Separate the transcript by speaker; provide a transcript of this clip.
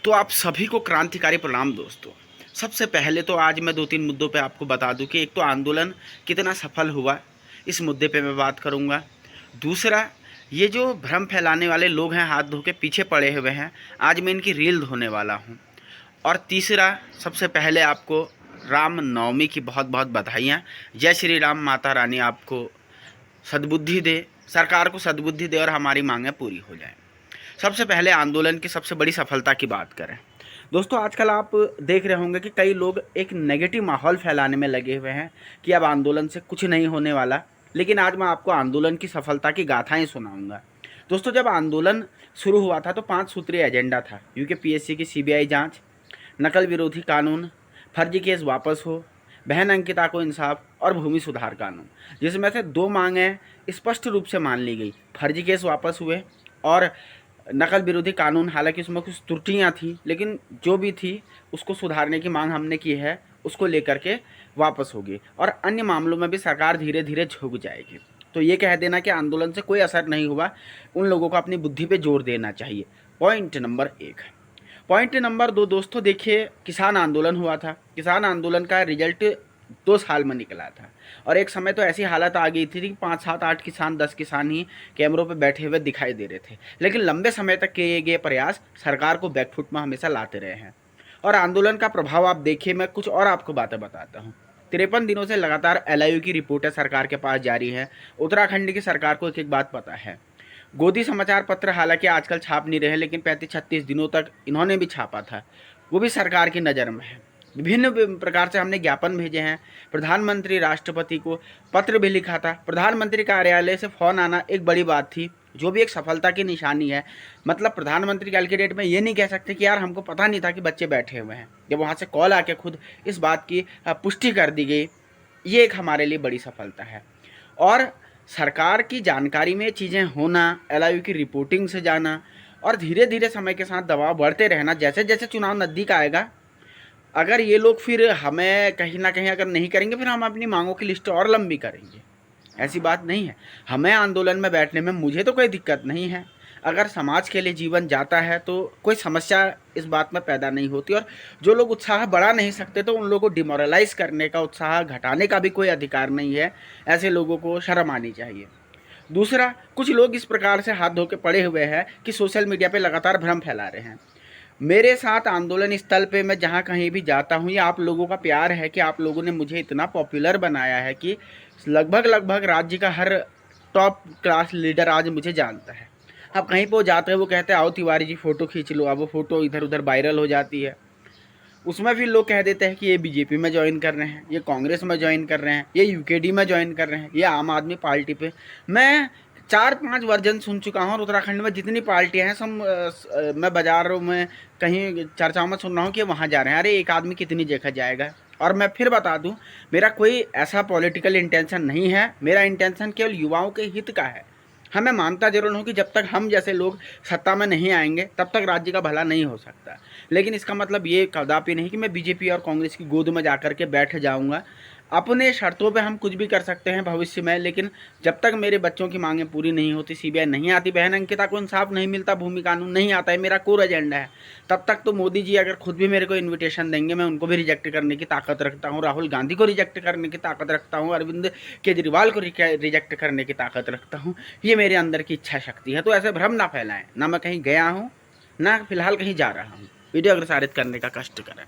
Speaker 1: तो आप सभी को क्रांतिकारी प्रणाम दोस्तों। सबसे पहले तो आज मैं 2-3 मुद्दों पे आपको बता दूं कि एक तो आंदोलन कितना सफल हुआ, इस मुद्दे पे मैं बात करूंगा। दूसरा, ये जो भ्रम फैलाने वाले लोग हैं हाथ धो के पीछे पड़े हुए हैं, आज मैं इनकी रील धोने वाला हूं। और तीसरा, सबसे पहले आपको राम नवमी की बहुत बहुत बधाइयाँ। जय श्री राम। माता रानी आपको सद्बुद्धि दे, सरकार को सद्बुद्धि दे और हमारी मांगें पूरी हो जाएं। सबसे पहले आंदोलन की सबसे बड़ी सफलता की बात करें दोस्तों, आजकल आप देख रहे होंगे कि कई लोग एक नेगेटिव माहौल फैलाने में लगे हुए हैं कि अब आंदोलन से कुछ नहीं होने वाला। लेकिन आज मैं आपको आंदोलन की सफलता की गाथाएं सुनाऊंगा। दोस्तों, जब आंदोलन शुरू हुआ था तो 5 सूत्रीय एजेंडा था। यूपीएससी की सीबीआई जांच, नकल विरोधी कानून, फर्जी केस वापस हो, बहन अंकिता को इंसाफ और भूमि सुधार कानून, जिसमें से 2 मांगें स्पष्ट रूप से मान ली गई। फर्जी केस वापस हुए और नकल विरोधी कानून, हालांकि उसमें कुछ त्रुटियां थी, लेकिन जो भी थी उसको सुधारने की मांग हमने की है, उसको लेकर के वापस होगी। और अन्य मामलों में भी सरकार धीरे धीरे झुक जाएगी। तो ये कह देना कि आंदोलन से कोई असर नहीं हुआ, उन लोगों को अपनी बुद्धि पे जोर देना चाहिए। Point number 1। पॉइंट नंबर 2 दोस्तों, देखिए, किसान आंदोलन हुआ था। किसान आंदोलन का रिजल्ट 2 साल में निकला था और एक समय तो ऐसी हालत आ गई थी कि 5, 7, 8 किसान, 10 किसान ही कैमरों पे बैठे हुए दिखाई दे रहे थे। लेकिन लंबे समय तक किए गए प्रयास सरकार को बैकफुट में हमेशा लाते रहे हैं। और आंदोलन का प्रभाव आप देखिए, मैं कुछ और आपको बातें बताता हूँ। 53 दिनों से लगातार एलआईयू की रिपोर्टें सरकार के पास जारी है। उत्तराखंड की सरकार को एक एक बात पता है। गोदी समाचार पत्र हालांकि आजकल छाप नहीं रहे, लेकिन 35-36 दिनों तक इन्होंने भी छापा था, वो भी सरकार की नज़र में है। विभिन्न प्रकार से हमने ज्ञापन भेजे हैं, प्रधानमंत्री, राष्ट्रपति को पत्र भी लिखा था। प्रधानमंत्री कार्यालय से फ़ोन आना एक बड़ी बात थी, जो भी एक सफलता की निशानी है। मतलब प्रधानमंत्री कल के डेट में ये नहीं कह सकते कि यार हमको पता नहीं था कि बच्चे बैठे हुए हैं। जब वहाँ से कॉल आके खुद इस बात की पुष्टि कर दी गई, ये एक हमारे लिए बड़ी सफलता है। और सरकार की जानकारी में चीज़ें होना, एलआईयू की रिपोर्टिंग से जाना और धीरे धीरे समय के साथ दबाव बढ़ते रहना, जैसे जैसे चुनाव नज़दीक आएगा, अगर ये लोग फिर हमें कहीं ना कहीं अगर नहीं करेंगे, फिर हम अपनी मांगों की लिस्ट और लंबी करेंगे। ऐसी बात नहीं है। हमें आंदोलन में बैठने में मुझे तो कोई दिक्कत नहीं है। अगर समाज के लिए जीवन जाता है तो कोई समस्या इस बात में पैदा नहीं होती। और जो लोग उत्साह बढ़ा नहीं सकते, तो उन लोगों को डिमोरलाइज करने का, उत्साह घटाने का भी कोई अधिकार नहीं है। ऐसे लोगों को शर्म आनी चाहिए। दूसरा, कुछ लोग इस प्रकार से हाथ धो के पड़े हुए हैं कि सोशल मीडिया पे लगातार भ्रम फैला रहे हैं। मेरे साथ आंदोलन स्थल पे मैं जहाँ कहीं भी जाता हूँ, ये आप लोगों का प्यार है कि आप लोगों ने मुझे इतना पॉपुलर बनाया है कि लगभग लगभग राज्य का हर टॉप क्लास लीडर आज मुझे जानता है। अब कहीं पर वो जाते हैं, वो कहते हैं आओ तिवारी जी फ़ोटो खींच लो। अब वो फ़ोटो इधर उधर वायरल हो जाती है। उसमें फिर लोग कह देते हैं कि ये बीजेपी में ज्वाइन कर रहे हैं, ये कांग्रेस में ज्वाइन कर रहे हैं, ये यूकेडी में ज्वाइन कर रहे हैं, ये आम आदमी पार्टी पे। मैं 4-5 वर्जन सुन चुका हूँ और उत्तराखंड में जितनी पार्टियाँ हैं सब मैं बाज़ारों में कहीं चर्चाओं में सुन रहा हूँ कि वहाँ जा रहे हैं। अरे एक आदमी कितनी जगह जाएगा। और मैं फिर बता दूँ, मेरा कोई ऐसा पॉलिटिकल इंटेंशन नहीं है। मेरा इंटेंशन केवल युवाओं के हित का है। हाँ, मैं मानता जरूर हूँ कि जब तक हम जैसे लोग सत्ता में नहीं आएंगे, तब तक राज्य का भला नहीं हो सकता। लेकिन इसका मतलब ये कदापि नहीं कि मैं बीजेपी और कांग्रेस की गोद में जाकर के बैठ जाऊंगा। अपने शर्तों पे हम कुछ भी कर सकते हैं भविष्य में, लेकिन जब तक मेरे बच्चों की मांगें पूरी नहीं होती, सीबीआई नहीं आती, बहन अंकिता को इंसाफ नहीं मिलता, भूमि कानून नहीं आता है, मेरा कोर एजेंडा है, तब तक तो मोदी जी अगर खुद भी मेरे को इन्विटेशन देंगे, मैं उनको भी रिजेक्ट करने की ताकत रखता हूँ, राहुल गांधी को रिजेक्ट करने की ताकत रखता हूँ, अरविंद केजरीवाल को रिजेक्ट करने की ताकत रखता हूँ। ये मेरे अंदर की इच्छा शक्ति है। तो ऐसे भ्रम ना फैलाएं। ना मैं कहीं गया हूँ, ना फिलहाल कहीं जा रहा हूँ। वीडियो अग्रसारित करने का कष्ट करें।